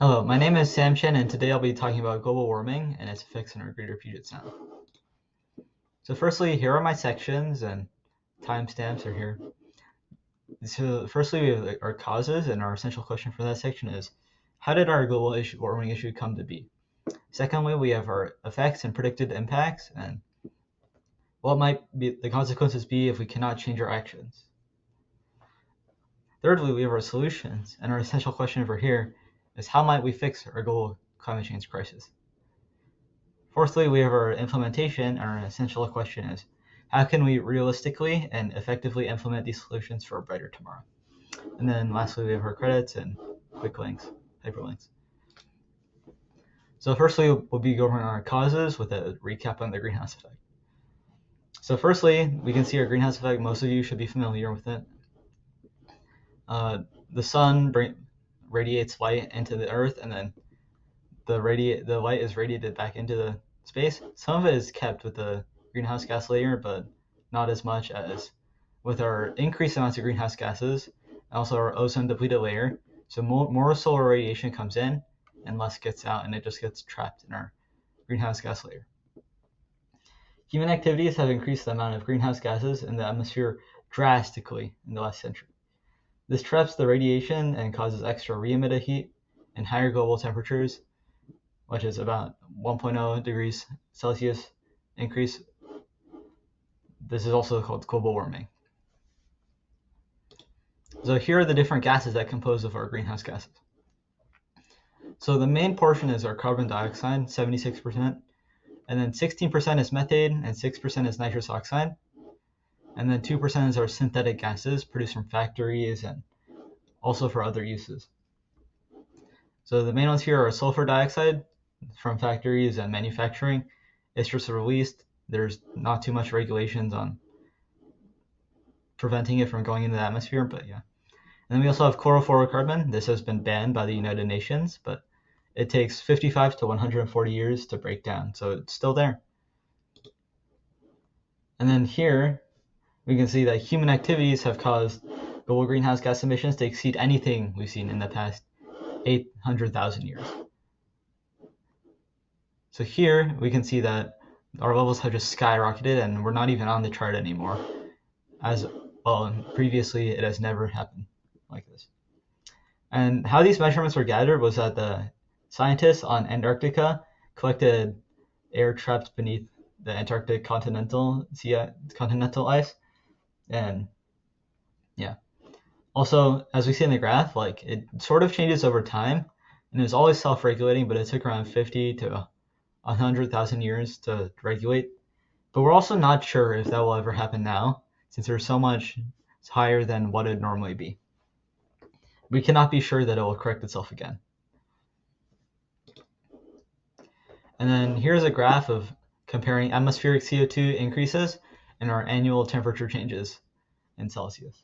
Hello, my name is Sam Chen, and today I'll be talking about global warming and its effects on our greater Puget Sound. So firstly, here are my sections, and timestamps are here. So firstly, we have our causes, and our essential question for that section is, how did our global warming issue come to be? Secondly, we have our effects and predicted impacts, and what might be the consequences be if we cannot change our actions. Thirdly, we have our solutions, and our essential question over here is, how might we fix our global climate change crisis? Fourthly, we have our implementation, and our essential question is, how can we realistically and effectively implement these solutions for a brighter tomorrow? And then lastly, we have our credits and quick links, hyperlinks. So firstly, we'll be going on our causes with a recap on the greenhouse effect. So firstly, we can see our greenhouse effect. Most of you should be familiar with it. The sun radiates light into the earth, and then the light is radiated back into the space. Some of it is kept with the greenhouse gas layer, but not as much as with our increased amounts of greenhouse gases, and also our ozone depleted layer. So more solar radiation comes in and less gets out, and it just gets trapped in our greenhouse gas layer. Human activities have increased the amount of greenhouse gases in the atmosphere drastically in the last century. This traps the radiation and causes extra re-emitted heat and higher global temperatures, which is about 1.0 degrees Celsius increase. This is also called global warming. So here are the different gases that compose of our greenhouse gases. So the main portion is our carbon dioxide, 76%, and then 16% is methane, and 6% is nitrous oxide, and then 2% is our synthetic gases produced from factories and also for other uses. So the main ones here are sulfur dioxide from factories and manufacturing. It's just released. There's not too much regulations on preventing it from going into the atmosphere, but yeah. And then we also have chlorofluorocarbon. This has been banned by the United Nations, but it takes 55 to 140 years to break down, so it's still there. And then here, we can see that human activities have caused global greenhouse gas emissions to exceed anything we've seen in the past 800,000 years. So here, we can see that our levels have just skyrocketed, and we're not even on the chart anymore. As well, previously, it has never happened like this. And how these measurements were gathered was that the scientists on Antarctica collected air trapped beneath the Antarctic continental ice, and yeah. Also, as we see in the graph, like it sort of changes over time, and it's always self-regulating, but it took around 50 to 100,000 years to regulate. But we're also not sure if that will ever happen now, since there's so much higher than what it would normally be. We cannot be sure that it will correct itself again. And then here's a graph of comparing atmospheric CO2 increases and our annual temperature changes in Celsius.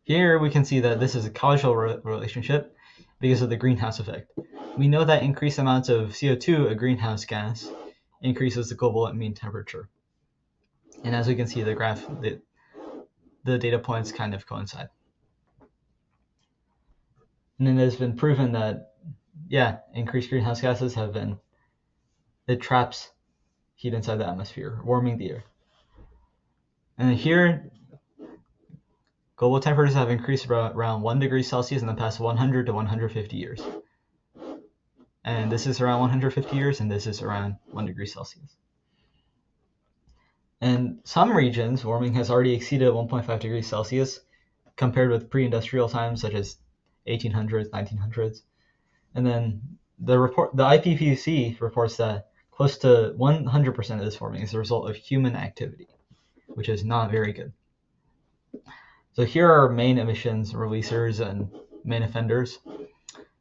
Here we can see that this is a causal relationship because of the greenhouse effect. We know that increased amounts of CO2, a greenhouse gas, increases the global mean temperature. And as we can see the graph, the data points kind of coincide. And then it has been proven that, increased greenhouse gases it traps heat inside the atmosphere, warming the air. And here, global temperatures have increased around 1 degree Celsius in the past 100 to 150 years. And this is around 150 years, and this is around 1 degree Celsius. In some regions, warming has already exceeded 1.5 degrees Celsius compared with pre-industrial times such as 1800s, 1900s. And then the IPCC reports that close to 100% of this warming is a result of human activity, which is not very good. So here are our main emissions releasers and main offenders.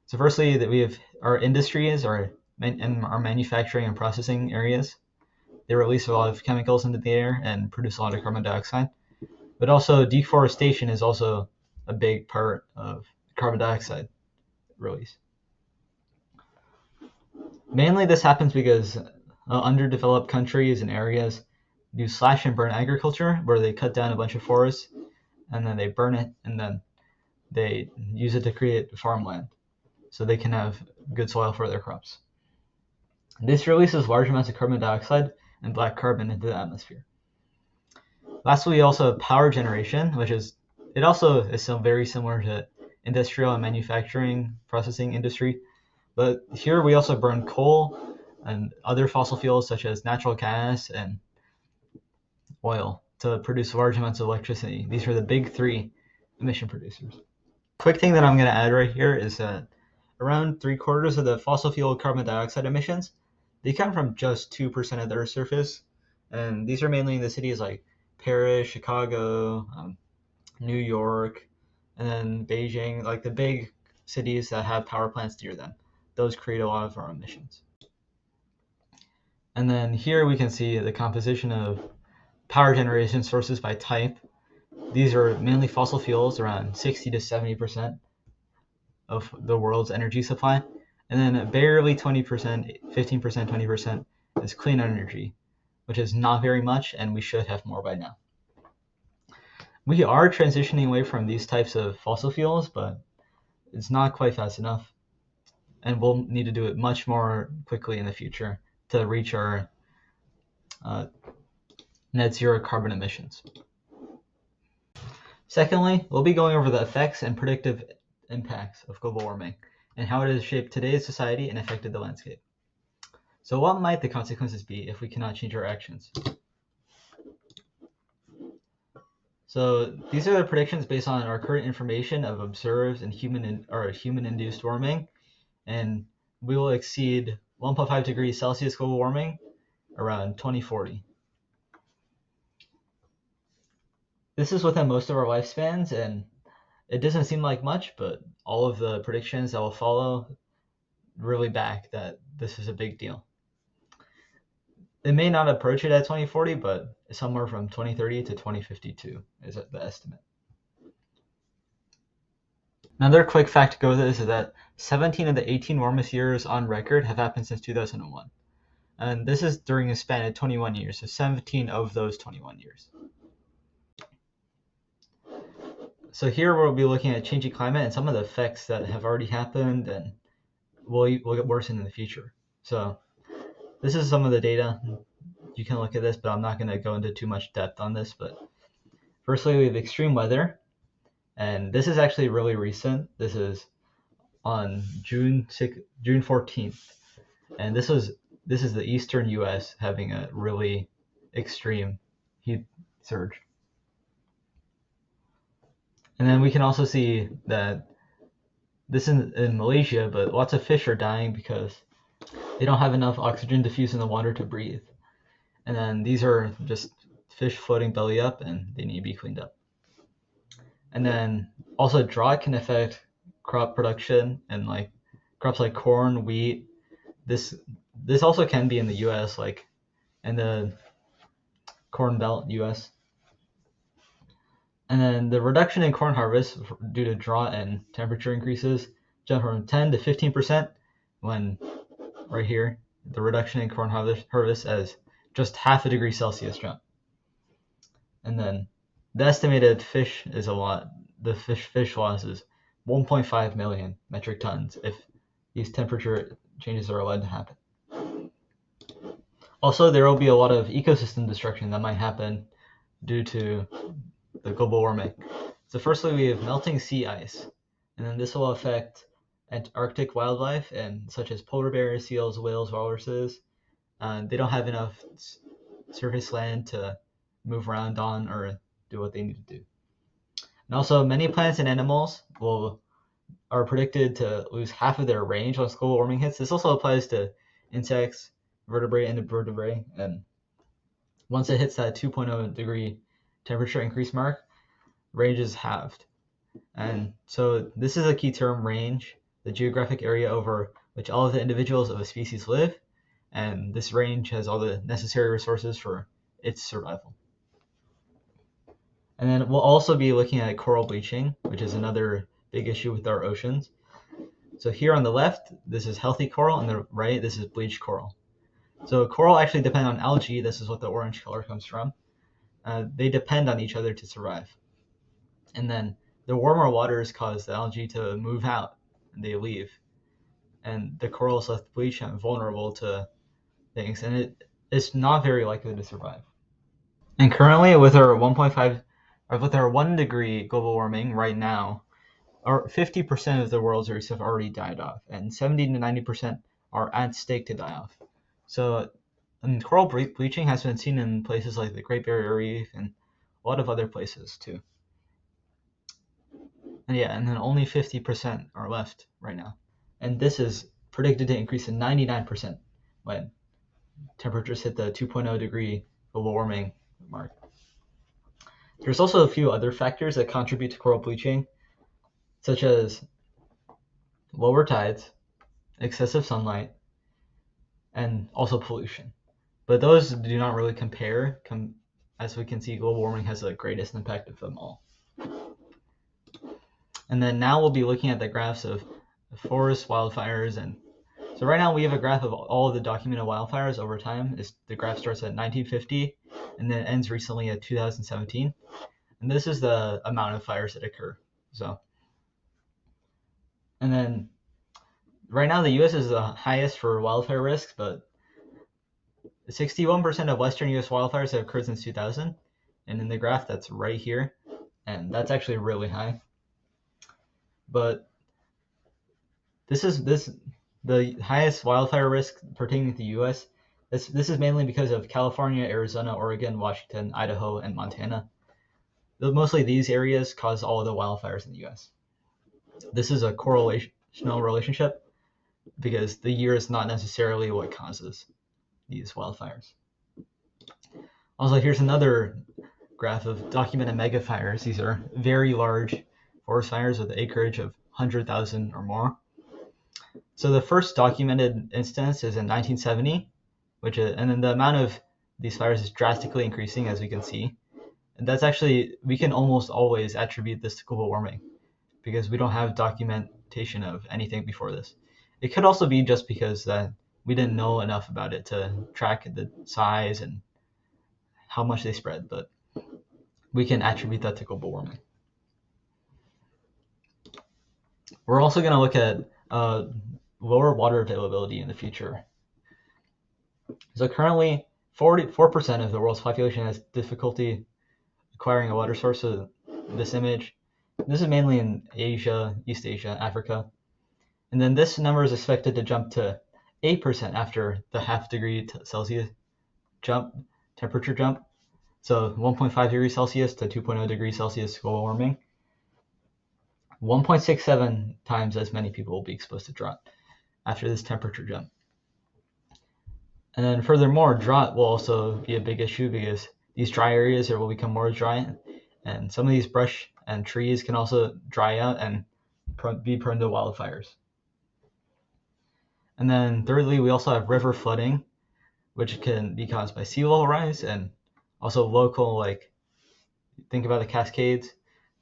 So firstly, that we have our industries, our manufacturing and processing areas. They release a lot of chemicals into the air and produce a lot of carbon dioxide. But also deforestation is also a big part of carbon dioxide release. Mainly this happens because underdeveloped countries and areas do slash and burn agriculture, where they cut down a bunch of forests and then they burn it, and then they use it to create farmland so they can have good soil for their crops. This releases large amounts of carbon dioxide and black carbon into the atmosphere. Lastly, we also have power generation, which is very similar to industrial and manufacturing processing industry. But here we also burn coal and other fossil fuels such as natural gas and oil to produce large amounts of electricity. These are the big three emission producers. Quick thing that I'm going to add right here is that around 3/4 of the fossil fuel carbon dioxide emissions, they come from just 2% of the Earth's surface. And these are mainly in the cities like Paris, Chicago, New York, and then Beijing, like the big cities that have power plants near them. Those create a lot of our emissions. And then here we can see the composition of power generation sources by type. These are mainly fossil fuels, around 60 to 70% of the world's energy supply. And then barely 20%, 15%, 20% is clean energy, which is not very much, and we should have more by now. We are transitioning away from these types of fossil fuels, but it's not quite fast enough. And we'll need to do it much more quickly in the future to reach our net zero carbon emissions. Secondly, we'll be going over the effects and predictive impacts of global warming and how it has shaped today's society and affected the landscape. So what might the consequences be if we cannot change our actions? So these are the predictions based on our current information of observed and human-induced warming, and we will exceed 1.5 degrees Celsius global warming around 2040. This is within most of our lifespans, and it doesn't seem like much, but all of the predictions that will follow really back that this is a big deal. It may not approach it at 2040, but somewhere from 2030 to 2052 is the estimate. Another quick fact to go with this is that 17 of the 18 warmest years on record have happened since 2001. And this is during a span of 21 years, so 17 of those 21 years. So here we'll be looking at changing climate and some of the effects that have already happened and will get worse in the future. So this is some of the data. You can look at this, but I'm not going to go into too much depth on this. But firstly, we have extreme weather, and this is actually really recent. This is on June 14th, and this is the eastern U.S. having a really extreme heat surge. And then we can also see that this is in Malaysia, but lots of fish are dying because they don't have enough oxygen diffused in the water to breathe. And then these are just fish floating belly up, and they need to be cleaned up. And then also drought can affect crop production and like crops like corn, wheat. This also can be in the U.S., like in the Corn Belt, U.S. And then the reduction in corn harvest due to drought and temperature increases jump from 10 to 15%, when right here the reduction in corn harvest as just 0.5 degree Celsius jump. And then the estimated fish is a lot. The fish loss is 1.5 million metric tons if these temperature changes are allowed to happen. Also, there will be a lot of ecosystem destruction that might happen due to the global warming. So firstly, we have melting sea ice, and then this will affect Arctic wildlife and such as polar bears, seals, whales, walruses. They don't have enough surface land to move around on or do what they need to do. And also, many plants and animals are predicted to lose half of their range once global warming hits. This also applies to insects, vertebrae, and invertebrate. And once it hits that 2.0 degree temperature increase mark, range is halved. And so this is a key term, range, the geographic area over which all of the individuals of a species live. And this range has all the necessary resources for its survival. And then we'll also be looking at coral bleaching, which is another big issue with our oceans. So here on the left, this is healthy coral, and the right, this is bleached coral. So coral actually depend on algae. This is what the orange color comes from. They depend on each other to survive. And then the warmer waters cause the algae to move out and they leave. And the corals left bleach and vulnerable to things, and it's not very likely to survive. And currently, with our 1.5, or with our 1 degree global warming right now, 50% of the world's reefs have already died off, and 70 to 90% are at stake to die off. So, and coral bleaching has been seen in places like the Great Barrier Reef and a lot of other places too. And yeah, and then only 50% are left right now. And this is predicted to increase to 99% when temperatures hit the 2.0 degree global warming mark. There's also a few other factors that contribute to coral bleaching, such as lower tides, excessive sunlight, and also pollution. But those do not really compare. As we can see, global warming has the greatest impact of them all. And then now we'll be looking at the graphs of forest wildfires. And so right now we have a graph of all of the documented wildfires over time. The graph starts at 1950 and then ends recently at 2017. And this is the amount of fires that occur. So, and then right now the U.S. is the highest for wildfire risks, but 61% of Western U.S. wildfires have occurred since 2000. And in the graph, that's right here. And that's actually really high. But the highest wildfire risk pertaining to the U.S. This is mainly because of California, Arizona, Oregon, Washington, Idaho, and Montana. Mostly these areas cause all of the wildfires in the U.S. This is a correlational relationship because the year is not necessarily what causes these wildfires. Also, here's another graph of documented megafires. These are very large forest fires with acreage of 100,000 or more. So the first documented instance is in 1970, and then the amount of these fires is drastically increasing, as we can see. And that's actually, we can almost always attribute this to global warming because we don't have documentation of anything before this. It could also be just because we didn't know enough about it to track the size and how much they spread, but we can attribute that to global warming. We're also going to look at lower water availability in the future. So currently, 44% of the world's population has difficulty acquiring a water source. So this image, this is mainly in Asia, East Asia, Africa. And then this number is expected to jump to 8% after the half degree Celsius temperature jump. So 1.5 degrees Celsius to 2.0 degrees Celsius global warming. 1.67 times as many people will be exposed to drought after this temperature jump. And then furthermore, drought will also be a big issue because these dry areas will become more dry, and some of these brush and trees can also dry out and be prone to wildfires. And then thirdly, we also have river flooding, which can be caused by sea level rise and also local, like think about the Cascades,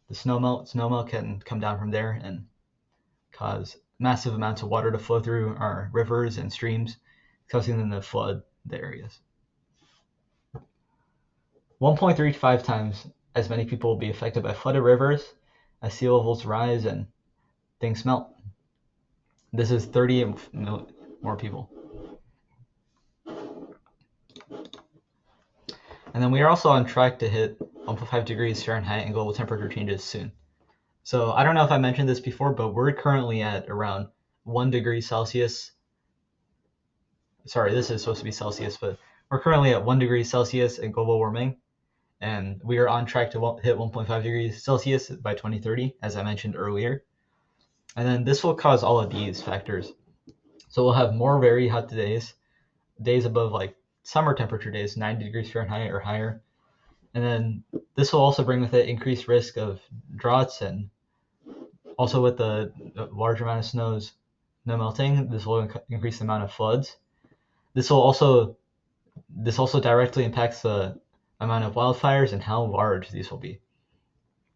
the snowmelt can come down from there and cause massive amounts of water to flow through our rivers and streams, causing them to flood the areas. 1.35 times as many people will be affected by flooded rivers as sea levels rise and things melt. This is 30 more people. And then we are also on track to hit 1.5 degrees Fahrenheit and global temperature changes soon. So I don't know if I mentioned this before, but we're currently at around 1 degree Celsius. Sorry, this is supposed to be Celsius, but we're currently at 1 degree Celsius in global warming. And we are on track to hit 1.5 degrees Celsius by 2030, as I mentioned earlier. And then this will cause all of these factors. So we'll have more very hot days above like summer temperature days, 90 degrees Fahrenheit or higher. And then this will also bring with it increased risk of droughts, and also with the large amount of snow melting, this will increase the amount of floods. This also directly impacts the amount of wildfires and how large these will be.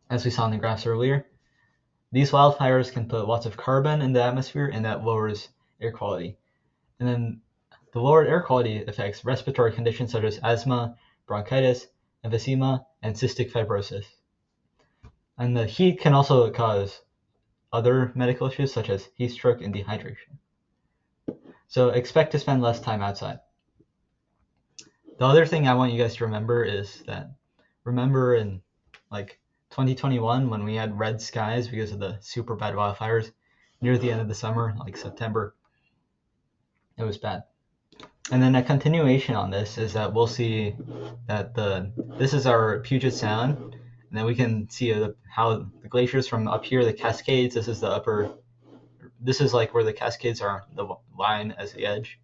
As we saw in the graphs earlier, these wildfires can put lots of carbon in the atmosphere, and that lowers air quality. And then the lowered air quality affects respiratory conditions such as asthma, bronchitis, emphysema, and cystic fibrosis. And the heat can also cause other medical issues such as heat stroke and dehydration. So expect to spend less time outside. The other thing I want you guys to remember is that remember in like 2021 when we had red skies because of the super bad wildfires near the end of the summer, like September. It was bad. And then a continuation on this is that we'll see that this is our Puget Sound, and then we can see how the glaciers from up here, the Cascades. This is like where the Cascades are, the line as the edge,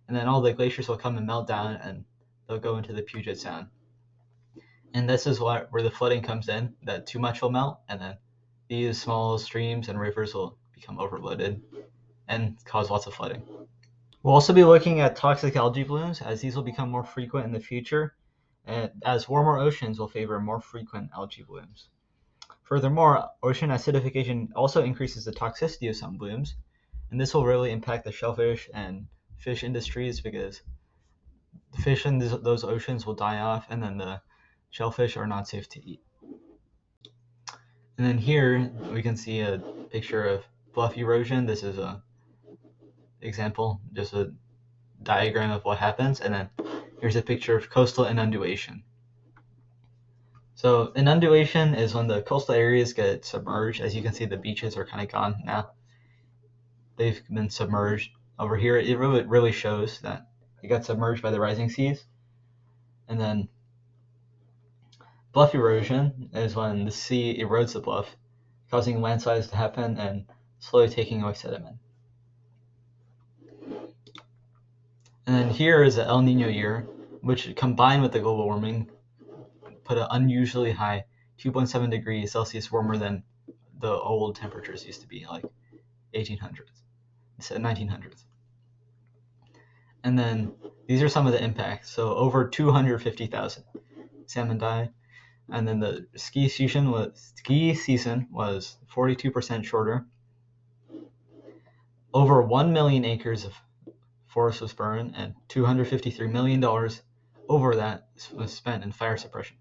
and then all the glaciers will come and melt down, and they'll go into the Puget Sound. And this is where the flooding comes in. That too much will melt, and then these small streams and rivers will become overloaded and cause lots of flooding. We'll also be looking at toxic algae blooms, as these will become more frequent in the future, and as warmer oceans will favor more frequent algae blooms. Furthermore, ocean acidification also increases the toxicity of some blooms, and this will really impact the shellfish and fish industries because the fish in those oceans will die off, and then the shellfish are not safe to eat. And then here we can see a picture of bluff erosion. This is a example, just a diagram of what happens, and then here's a picture of coastal inundation. So inundation is when the coastal areas get submerged. As you can see, the beaches are kind of gone now. They've been submerged. Over here, it really shows that it got submerged by the rising seas. And then bluff erosion is when the sea erodes the bluff, causing landslides to happen and slowly taking away sediment. And then here is the El Nino year, which combined with the global warming put an unusually high 2.7 degrees Celsius warmer than the old temperatures used to be, like 1800s, 1900s. And then these are some of the impacts. So over 250,000 salmon died, and then the ski season was 42% shorter. Over 1 million acres of forest was burned, and $253 million over that was spent in fire suppression.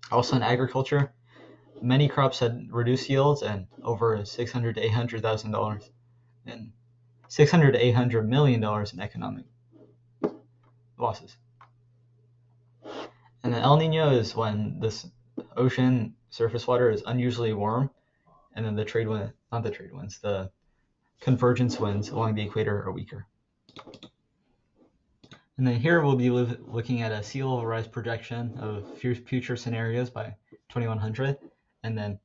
Also in agriculture, many crops had reduced yields and over $600 to $800,000 and $600 to $800 million in economic losses. And then El Nino is when this ocean surface water is unusually warm, and then the convergence winds along the equator are weaker. And then here we'll be looking at a sea level rise projection of future scenarios by 2100, and then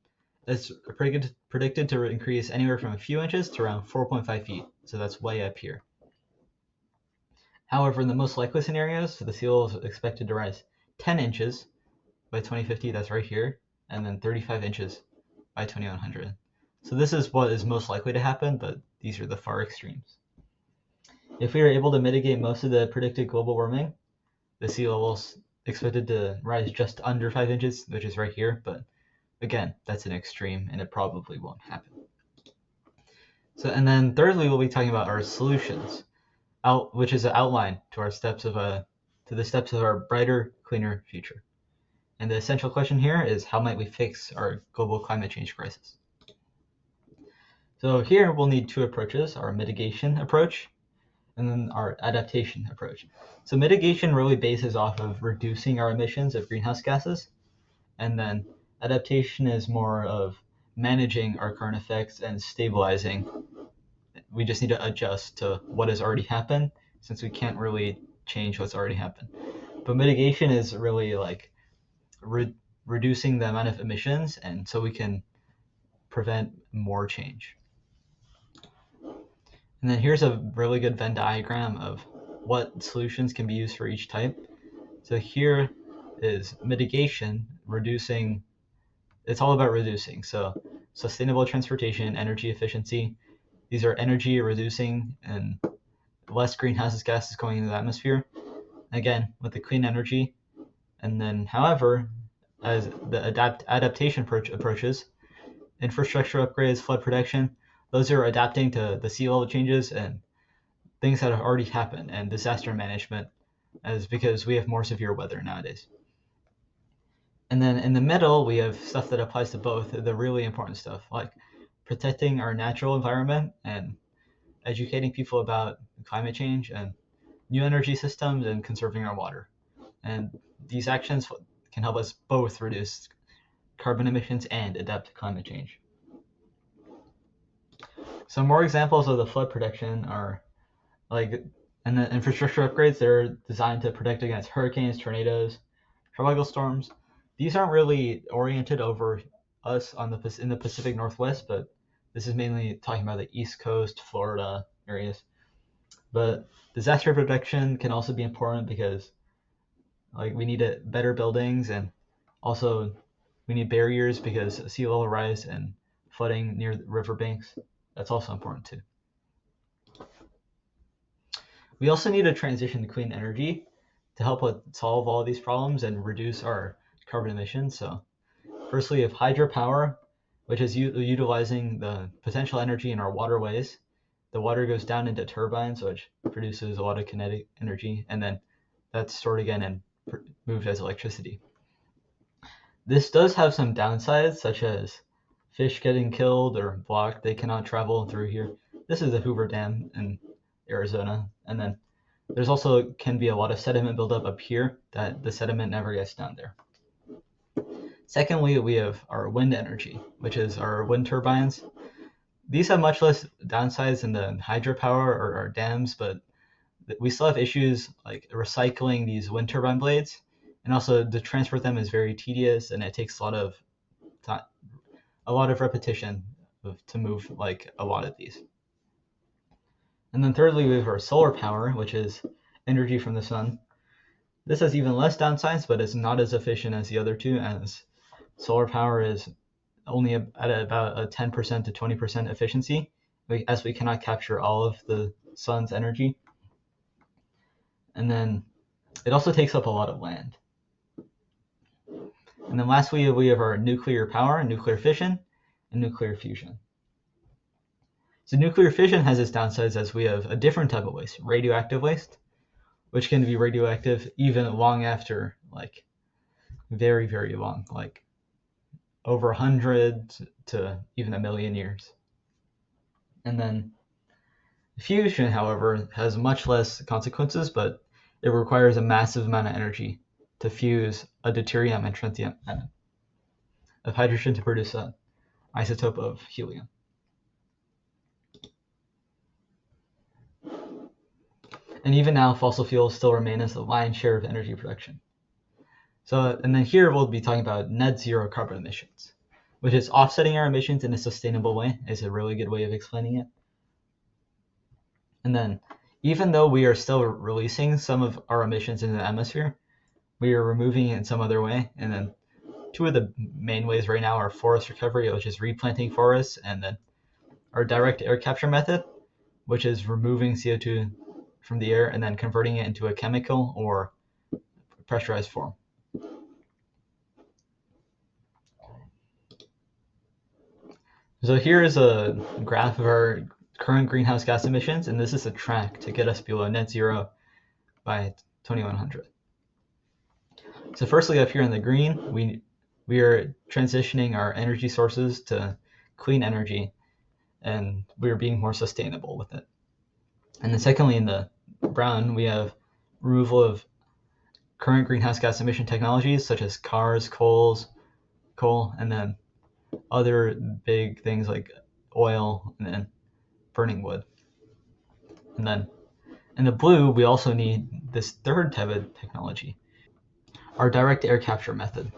it's predicted to increase anywhere from a few inches to around 4.5 feet, so that's way up here. However, in the most likely scenarios, the sea level is expected to rise 10 inches by 2050, that's right here, and then 35 inches by 2100. So this is what is most likely to happen, but these are the far extremes. If we are able to mitigate most of the predicted global warming, the sea level is expected to rise just under 5 inches, which is right here, but again, that's an extreme and it probably won't happen. So, and then thirdly, we'll be talking about our solutions, which is an outline to the steps of our brighter, cleaner future. And the essential question here is, how might we fix our global climate change crisis? So here we'll need two approaches, our mitigation approach and then our adaptation approach. So mitigation really bases off of reducing our emissions of greenhouse gases, and then adaptation is more of managing our current effects and stabilizing. We just need to adjust to what has already happened, since we can't really change what's already happened. But mitigation is really like reducing the amount of emissions, and so we can prevent more change. And then here's a really good Venn diagram of what solutions can be used for each type. So here is mitigation, reducing. It's all about reducing. So sustainable transportation, energy efficiency. These are energy reducing and less greenhouse gases going into the atmosphere. Again, with the clean energy. And then, however, as the adaptation approaches, infrastructure upgrades, flood protection, those are adapting to the sea level changes and things that have already happened, and disaster management, as because we have more severe weather nowadays. And then in the middle, we have stuff that applies to both, the really important stuff, like protecting our natural environment and educating people about climate change and new energy systems and conserving our water. And these actions can help us both reduce carbon emissions and adapt to climate change. Some more examples of the flood protection are like, and the infrastructure upgrades that are designed to protect against hurricanes, tornadoes, tropical storms. These aren't really oriented over us in the Pacific Northwest, but this is mainly talking about the East Coast, Florida areas. But disaster protection can also be important because like we need better buildings, and also we need barriers because sea level rise and flooding near riverbanks. That's also important too. We also need a transition to clean energy to help solve all these problems and reduce our carbon emissions. So firstly, we have hydropower, which is utilizing the potential energy in our waterways. The water goes down into turbines, which produces a lot of kinetic energy, and then that's stored again and moved as electricity. This does have some downsides, such as fish getting killed or blocked. They cannot travel through here. This is the Hoover Dam in Arizona. And then there's also can be a lot of sediment buildup up here that the sediment never gets down there. Secondly, we have our wind energy, which is our wind turbines. These have much less downsides than the hydropower or our dams, but we still have issues like recycling these wind turbine blades, and also to transport them is very tedious, and it takes a lot of repetition to move like a lot of these. And then thirdly, we have our solar power, which is energy from the sun. This has even less downsides, but it's not as efficient as the other two, as solar power is only at about a 10% to 20% efficiency, as we cannot capture all of the sun's energy. And then it also takes up a lot of land. And then lastly, we have our nuclear power, nuclear fission, and nuclear fusion. So nuclear fission has its downsides, as we have a different type of waste, radioactive waste, which can be radioactive even long after, like very, very long, like over 100 to even 1,000,000 years. And then fusion, however, has much less consequences, but it requires a massive amount of energy to fuse a deuterium and tritium atom of hydrogen to produce an isotope of helium. And even now, fossil fuels still remain as the lion's share of energy production. So, and then here we'll be talking about net zero carbon emissions, which is offsetting our emissions in a sustainable way, is a really good way of explaining it. And then, even though we are still releasing some of our emissions into the atmosphere, we are removing it in some other way. And then two of the main ways right now are forest recovery, which is replanting forests, and then our direct air capture method, which is removing CO2 from the air and then converting it into a chemical or pressurized form. So here is a graph of our current greenhouse gas emissions, and this is a track to get us below net zero by 2100. So firstly, up here in the green, we are transitioning our energy sources to clean energy, and we are being more sustainable with it. And then secondly, in the brown, we have removal of current greenhouse gas emission technologies such as cars, coal, and then other big things like oil and then burning wood. And then in the blue, we also need this third type of technology, our direct air capture method,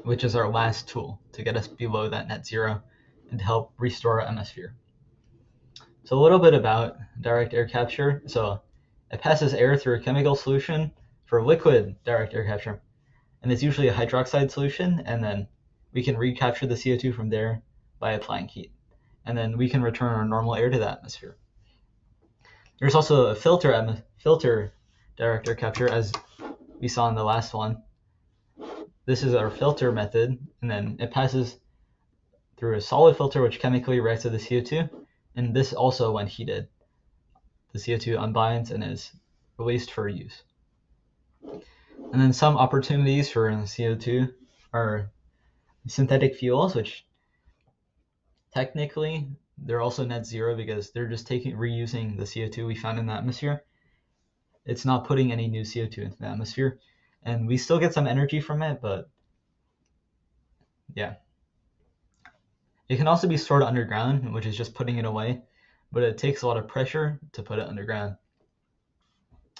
which is our last tool to get us below that net zero and to help restore our atmosphere. So a little bit about direct air capture. So it passes air through a chemical solution for liquid direct air capture, and it's usually a hydroxide solution, and then we can recapture the CO2 from there by applying heat, and then we can return our normal air to the atmosphere. There's also a filter direct air capture, as we saw in the last one. This is our filter method, and then it passes through a solid filter which chemically reacts with the CO2, and this also, when heated, the CO2 unbinds and is released for use. And then some opportunities for CO2 are synthetic fuels, which technically they're also net zero because they're just reusing the CO2 we found in the atmosphere. It's not putting any new CO2 into the atmosphere, and we still get some energy from it, but yeah. It can also be stored underground, which is just putting it away, but it takes a lot of pressure to put it underground.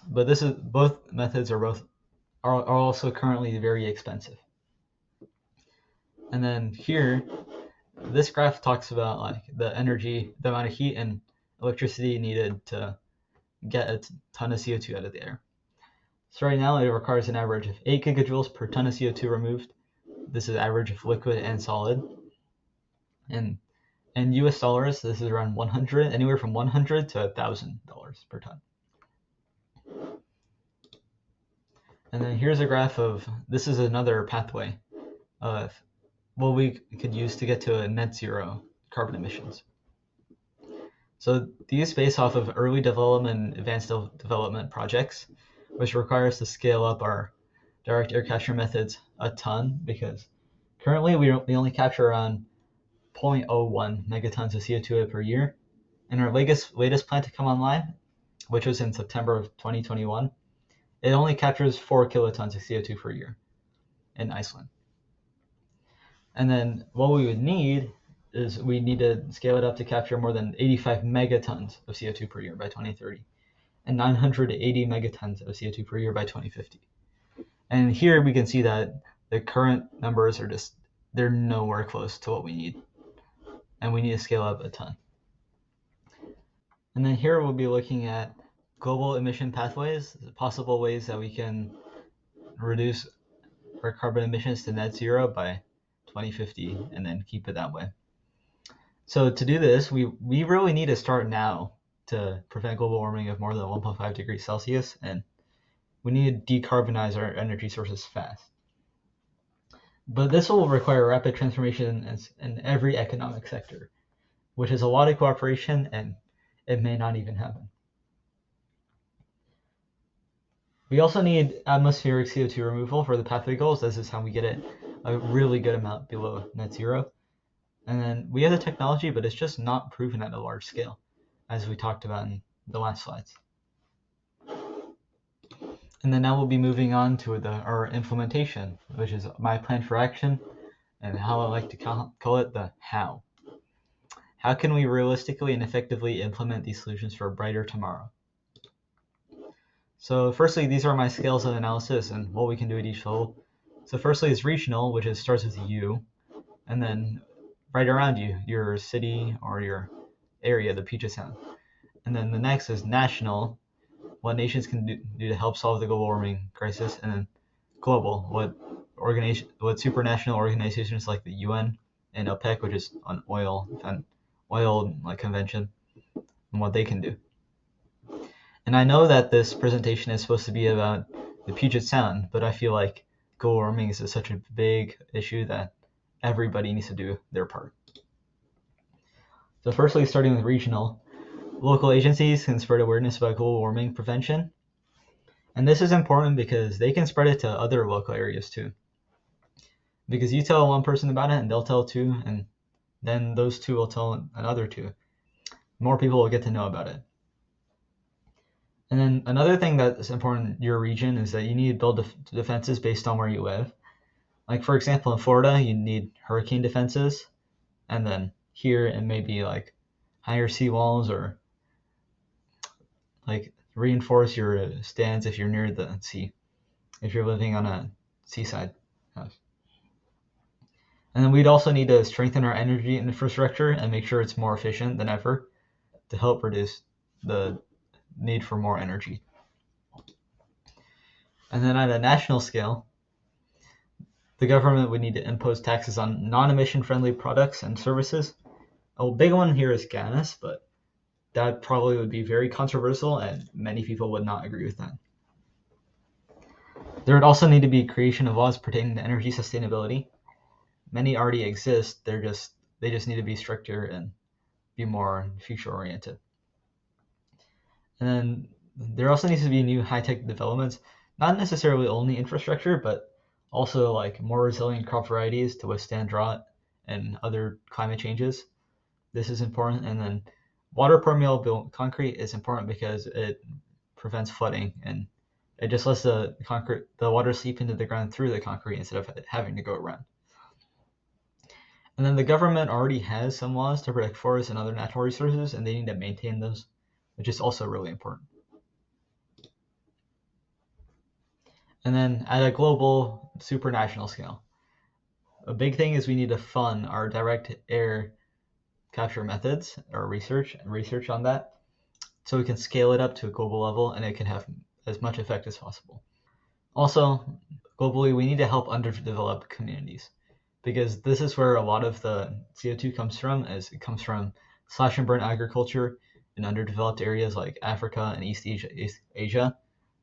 But both methods are also currently very expensive. And then here, this graph talks about like the amount of heat and electricity needed to get a ton of CO2 out of the air. So right now it requires an average of 8 gigajoules per ton of CO2 removed. This is average of liquid and solid. And in US dollars, this is around anywhere from $100 to $1,000 per ton. And then here's a graph of, this is another pathway of what we could use to get to a net zero carbon emissions. So these base off of early development and advanced development projects, which require us to scale up our direct air capture methods a ton, because currently we only capture around 0.01 megatons of CO2 per year. And our latest plant to come online, which was in September of 2021, it only captures 4 kilotons of CO2 per year in Iceland. And then what we would need is we need to scale it up to capture more than 85 megatons of CO2 per year by 2030 and 980 megatons of CO2 per year by 2050. And here we can see that the current numbers are they're nowhere close to what we need. And we need to scale up a ton. And then here we'll be looking at global emission pathways, possible ways that we can reduce our carbon emissions to net zero by 2050 and then keep it that way. So to do this, we really need to start now to prevent global warming of more than 1.5 degrees Celsius, and we need to decarbonize our energy sources fast. But this will require rapid transformation in every economic sector, which is a lot of cooperation, and it may not even happen. We also need atmospheric CO2 removal for the pathway goals. This is how we get it a really good amount below net zero. And then we have the technology, but it's just not proven at a large scale, as we talked about in the last slides. And then now we'll be moving on to our implementation, which is my plan for action, and how I like to call it the how. How can we realistically and effectively implement these solutions for a brighter tomorrow? So firstly, these are my scales of analysis and what we can do at each level. So firstly is regional, which starts with you, and then right around you, your city or your area, the Puget Sound. And then the next is national, what nations can do to help solve the global warming crisis, and then global, what supranational organizations like the UN and OPEC, which is on oil like convention, and what they can do. And I know that this presentation is supposed to be about the Puget Sound, but I feel like global warming is such a big issue that everybody needs to do their part. So firstly, starting with regional, local agencies can spread awareness about global warming prevention. And this is important because they can spread it to other local areas too. Because you tell one person about it and they'll tell two, and then those two will tell another two. More people will get to know about it. And then another thing that's important in your region is that you need to build defenses based on where you live. Like for example, in Florida, you need hurricane defenses, and then here it may be like higher seawalls or like reinforce your stands if you're near the sea, if you're living on a seaside house. And then we'd also need to strengthen our energy infrastructure and make sure it's more efficient than ever to help reduce the need for more energy. And then at a national scale, the government would need to impose taxes on non-emission friendly products and services. A big one here is gas, but that probably would be very controversial and many people would not agree with that. There would also need to be creation of laws pertaining to energy sustainability. Many already exist, they just need to be stricter and be more future oriented. And then there also needs to be new high-tech developments. not necessarily only infrastructure, but also like more resilient crop varieties to withstand drought and other climate changes. This is important. And then water permeable concrete is important because it prevents flooding and it just lets the water seep into the ground through the concrete instead of having to go around. And then the government already has some laws to protect forests and other natural resources, and they need to maintain those, which is also really important. And then at a global, supranational scale, a big thing is we need to fund our direct air capture methods or research on that, so we can scale it up to a global level and it can have as much effect as possible. Also, globally, we need to help underdeveloped communities because this is where a lot of the CO2 comes from, as it comes from slash and burn agriculture in underdeveloped areas like Africa and East Asia.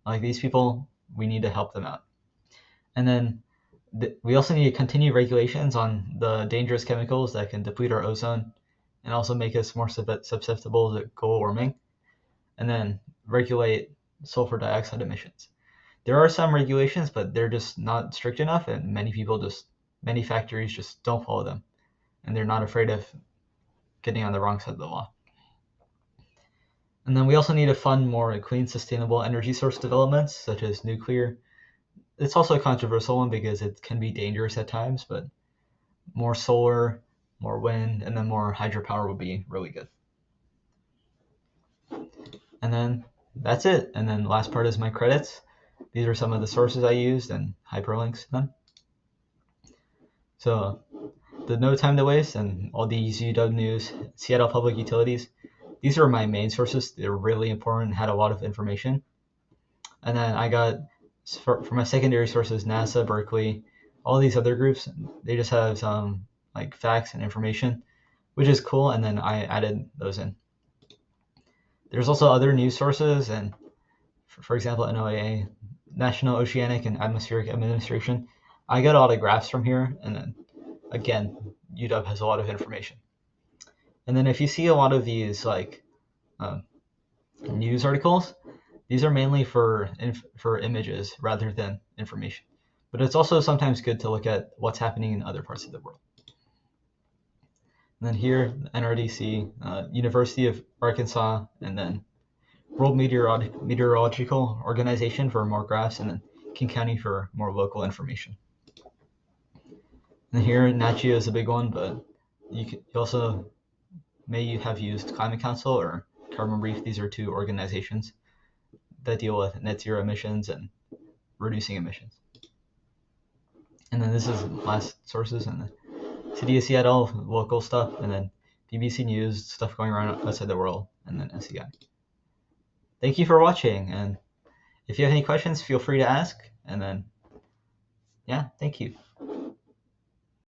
Like these people, we need to help them out. And then we also need to continue regulations on the dangerous chemicals that can deplete our ozone and also make us more susceptible to global warming. And then regulate sulfur dioxide emissions. There are some regulations, but they're just not strict enough, and many factories just don't follow them, and they're not afraid of getting on the wrong side of the law. And then we also need to fund more clean, sustainable energy source developments, such as nuclear. It's also a controversial one because it can be dangerous at times, but more solar, more wind, and then more hydropower would be really good. And then that's it. And then the last part is my credits. These are some of the sources I used and hyperlinks to them. So the No Time to Waste and all these UW News, Seattle Public Utilities, these are my main sources. They're really important and had a lot of information. And then I got, for my secondary sources, NASA, Berkeley, all these other groups, they just have some like facts and information, which is cool. And then I added those in. There's also other news sources, and for example, NOAA, National Oceanic and Atmospheric Administration. I got all the graphs from here, and then again, UW has a lot of information. And then if you see a lot of these like news articles, these are mainly for images rather than information. But it's also sometimes good to look at what's happening in other parts of the world. And then here, NRDC, University of Arkansas, and then World Meteorological Organization for more graphs, and then King County for more local information. And here, Nat Geo is a big one, but you also may have used Climate Council or Carbon Brief. These are two organizations that deal with net zero emissions and reducing emissions. And then this is last sources, and the City of Seattle, local stuff, and then BBC News, stuff going around outside the world, and then SEI. Thank you for watching, and if you have any questions, feel free to ask, and then, yeah, thank you.